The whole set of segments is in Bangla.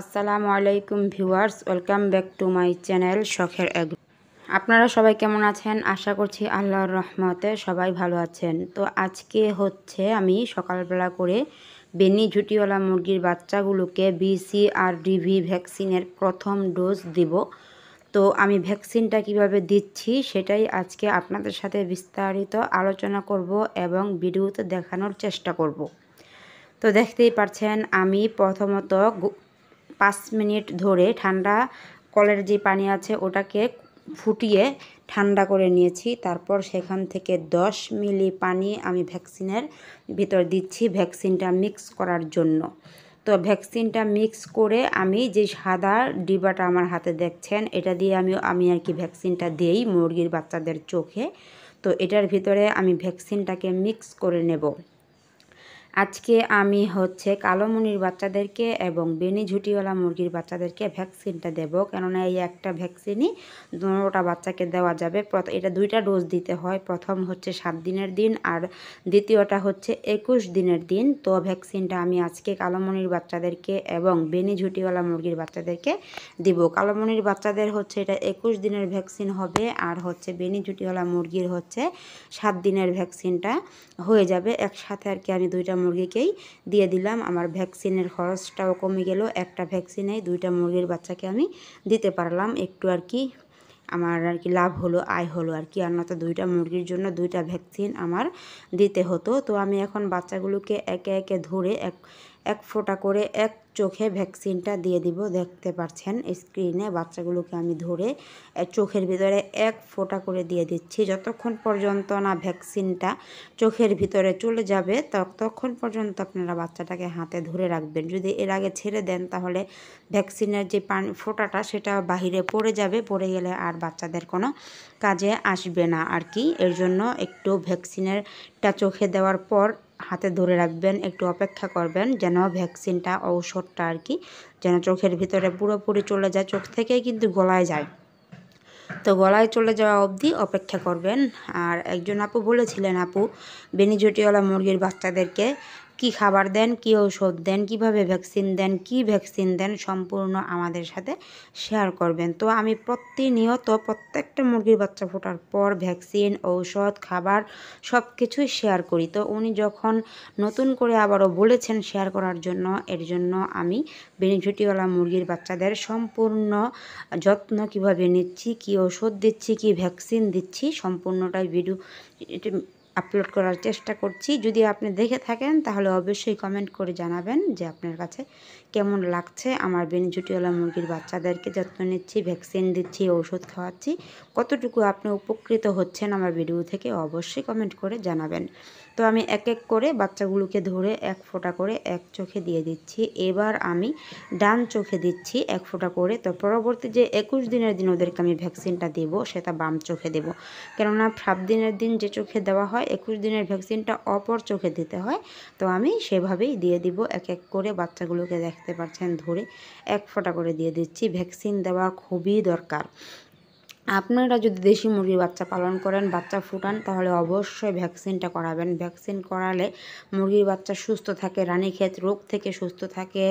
আসসালামু আলাইকুম viewers, welcome back to my channel শখের এগ্রো। আপনারা সবাই কেমন আছেন? আশা করছি আল্লাহর রহমতে সবাই ভালো আছেন। তো আজকে হচ্ছে আমি সকালবেলা করে বেনি ঝুটিওয়ালা মুরগির বাচ্চাগুলোকে BCR/DV ভ্যাকসিনের প্রথম ডোজ দিব। তো আমি ভ্যাকসিনটা কিভাবে দিচ্ছি সেটাই আজকে আপনাদের সাথে বিস্তারিত আলোচনা করব এবং ভিডিওতে দেখানোর চেষ্টা করব। তো দেখতেই পাচ্ছেন আমি প্রথমত 5 মিনিট ধরে ঠান্ডা কলের যে পানি আছে ওটাকে ফুটিয়ে ঠান্ডা করে নিয়েছি। তারপর সেখান থেকে 10 মিলি পানি আমি ভ্যাকসিনের ভিতর দিচ্ছি ভ্যাকসিনটা মিক্স করার জন্য। তো ভ্যাকসিনটা মিক্স করে আমি যে সাদা ডিবাটা আমার হাতে দেখছেন এটা দিয়ে আমি আর কি ভ্যাকসিনটা দিই মুরগির বাচ্চাদের চোখে। তো এটার ভিতরে আমি ভ্যাকসিনটাকে মিক্স করে নেব। আজকে আমি হচ্ছে কালোমনির বাচ্চাদেরকে এবং বেনি ঝুটিওয়ালা মুরগির বাচ্চাদেরকে ভ্যাকসিনটা দেব, কেননা এই একটা ভ্যাকসিনই 15টা বাচ্চাকে দেওয়া যাবে। এটা 2টা ডোজ দিতে হয়, প্রথম হচ্ছে 7 দিনের দিন আর দ্বিতীয়টা হচ্ছে 21 দিনের দিন। তো ভ্যাকসিনটা আমি আজকে কালোমনির বাচ্চাদেরকে এবং বেনি ঝুটিওয়ালা মুরগির বাচ্চাদেরকে দিব। কালোমনির বাচ্চাদের হচ্ছে এটা 21 দিনের ভ্যাকসিন হবে আর হচ্ছে বেনি ঝুটিওয়ালা মুরগির হচ্ছে 7 দিনের ভ্যাকসিনটা হয়ে যাবে একসাথে আর কি। আমি 2টা মুরগিকেই দিয়ে দিলাম, আমার ভ্যাকসিনের খরচটাও কমে গেল। একটা ভ্যাকসিনেই 2টা মুরগির বাচ্চাকে আমি দিতে পারলাম, একটু আর কি আমার আর কি লাভ হলো, আয় হলো আর কি। আর নয়তো 2টা মুরগির জন্য 2টা ভ্যাকসিন আমার দিতে হতো। তো আমি এখন বাচ্চাগুলোকে একে একে ধরে এক ফোঁটা করে এক চোখে ভ্যাকসিনটা দিয়ে দিব। দেখতে পাচ্ছেন স্ক্রিনে বাচ্চাগুলোকে আমি ধরে চোখের ভিতরে এক ফোঁটা করে দিয়ে দিচ্ছি। যতক্ষণ পর্যন্ত না ভ্যাকসিনটা চোখের ভিতরে চলে যাবে ততক্ষণ পর্যন্ত আপনারা বাচ্চাটাকে হাতে ধরে রাখবেন। যদি এর আগে ছেড়ে দেন তাহলে ভ্যাকসিনের যে ফোঁটাটা সেটা বাহিরে পড়ে যাবে, পড়ে গেলে আর বাচ্চাদের কোনো কাজে আসবে না আর কি। এর জন্য একটু ভ্যাকসিনেরটা চোখে দেওয়ার পর হাতে ধরে রাখবেন, একটু অপেক্ষা করবেন যেন ভ্যাকসিনটা ঔষধটা আর কি যেন চোখের ভিতরে পুরোপুরি চলে যায়। চোখ থেকেই কিন্তু গলায় যায়, তো গলায় চলে যাওয়া অবধি অপেক্ষা করবেন। আর একজন আপু বলেছিলেন, আপু বেনি ঝুটিওয়ালা মুরগির বাচ্চাদেরকে কি খাবার দেন, কি ঔষধ দেন, কিভাবে ভ্যাকসিন দেন, কি ভ্যাকসিন দেন সম্পূর্ণ আমাদের সাথে শেয়ার করবেন। তো আমি প্রতিনিয়ত প্রত্যেকটা মুরগির বাচ্চা ফোটার পর ভ্যাকসিন, ঔষধ, খাবার সব কিছুই শেয়ার করি। তো উনি যখন নতুন করে আবারও বলেছেন শেয়ার করার জন্য, এর জন্য আমি বেনি ঝুটিওয়ালা মুরগির বাচ্চাদের সম্পূর্ণ যত্ন কিভাবে নিচ্ছি, কি ওষুধ দিচ্ছি, কি ভ্যাকসিন দিচ্ছি সম্পূর্ণটাই ভিডিও আপলোড করার চেষ্টা করছি। যদি আপনি দেখে থাকেন তাহলে অবশ্যই কমেন্ট করে জানাবেন যে আপনার কাছে কেমন লাগছে আমার বেনি ঝুটিওয়ালা মুরগির বাচ্চাদেরকে যত্ন নিচ্ছি, ভ্যাকসিন দিচ্ছি, ওষুধ খাওয়াচ্ছি, কতটুকু আপনি উপকৃত হচ্ছেন আমার ভিডিও থেকে অবশ্যই কমেন্ট করে জানাবেন। তো আমি এক এক করে বাচ্চাগুলোকে ধরে এক ফোঁটা করে এক চোখে দিয়ে দিচ্ছি। এবার আমি ডান চোখে দিচ্ছি এক ফোঁটা করে। তো পরবর্তী যে 21 দিনের দিন ওদেরকে আমি ভ্যাকসিনটা দেব সেটা বাম চোখে দেব, কেননা 7 দিনের দিন যে চোখে দেওয়া হয় 21 দিনের ভ্যাকসিনটা অপর চোখে দিতে হয়। তো আমি সেভাবেই দিয়ে দিব এক এক করে। বাচ্চাগুলোকে দেখতে পাচ্ছেন ধরে এক ফোঁটা করে দিয়ে দিচ্ছি। ভ্যাকসিন দেওয়া খুবই দরকার। আপনারা যদি দেশি মুরগির বাচ্চা পালন করেন, বাচ্চা ফুটান, তাহলে অবশ্যই ভ্যাকসিনটা করাবেন। ভ্যাকসিন করালে মুরগির বাচ্চা সুস্থ থাকে, রানীক্ষেত রোগ থেকে সুস্থ থাকে,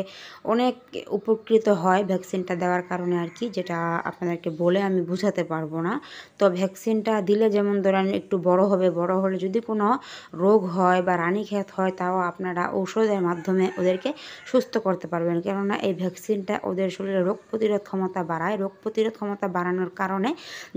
অনেক উপকৃত হয় ভ্যাকসিনটা দেওয়ার কারণে আর কি, যেটা আপনাদেরকে বলে আমি বোঝাতে পারবো না। তো ভ্যাকসিনটা দিলে যেমন ধরেন একটু বড় হবে, বড় হলে যদি কোনো রোগ হয় বা রানীক্ষেত হয় তাও আপনারা ঔষধের মাধ্যমে ওদেরকে সুস্থ করতে পারবেন, কেননা এই ভ্যাকসিনটা ওদের শরীরে রোগ প্রতিরোধ ক্ষমতা বাড়ায়। রোগ প্রতিরোধ ক্ষমতা বাড়ানোর কারণে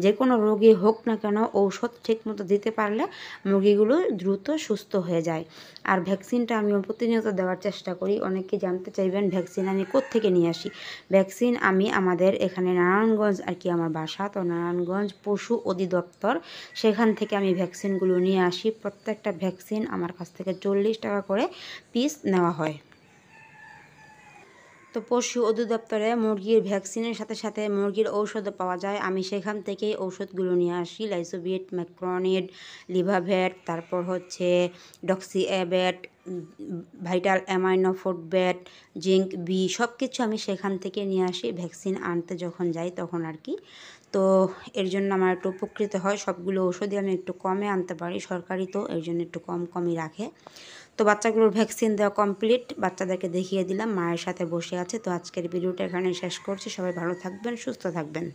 যে কোনো রোগী হোক না কেন ঔষধ ঠিকমতো দিতে পারলে মুরগিগুলো দ্রুত সুস্থ হয়ে যায়। আর ভ্যাকসিনটা আমি প্রতিনিয়ত দেওয়ার চেষ্টা করি। অনেকে জানতে চাইবেন ভ্যাকসিন আমি কোত্থেকে নিয়ে আসি। ভ্যাকসিন আমি আমাদের এখানে নারায়ণগঞ্জ আর কি আমার বাসা, তো নারায়ণগঞ্জ পশু অধিদপ্তর সেখান থেকে আমি ভ্যাকসিনগুলো নিয়ে আসি। প্রত্যেকটা ভ্যাকসিন আমার কাছ থেকে 40 টাকা করে পিস নেওয়া হয়। তো পশু অধিদপ্তরে মুরগির ভ্যাকসিনের সাথে সাথে মুরগির ঔষধও পাওয়া যায়, আমি সেখান থেকেই ঔষধগুলো নিয়ে আসি। লাইসোভিট, ম্যাক্রোনিড, লিভাভেট, তারপর হচ্ছে ডক্সিঅ্যাবেট, ভাইটাল অ্যামাইনো ফুডবেট, জিঙ্ক বি, সব কিছু আমি সেখান থেকে নিয়ে আসি ভ্যাকসিন আনতে যখন যাই তখন আর কি। তো এর জন্য আমার একটু উপকৃত হয়। সবগুলো ওষুধই আমি একটু কমে আনতে পারি, সরকারি তো এর জন্য একটু কমই রাখে। তো বাচ্চাগুলোর ভ্যাকসিন দেওয়া কমপ্লিট, বাচ্চাদেরকে দেখিয়ে দিলাম, মায়ের সাথে বসে আছে। তো আজকের ভিডিওটা এখানে শেষ করছি। সবাই ভালো থাকবেন, সুস্থ থাকবেন।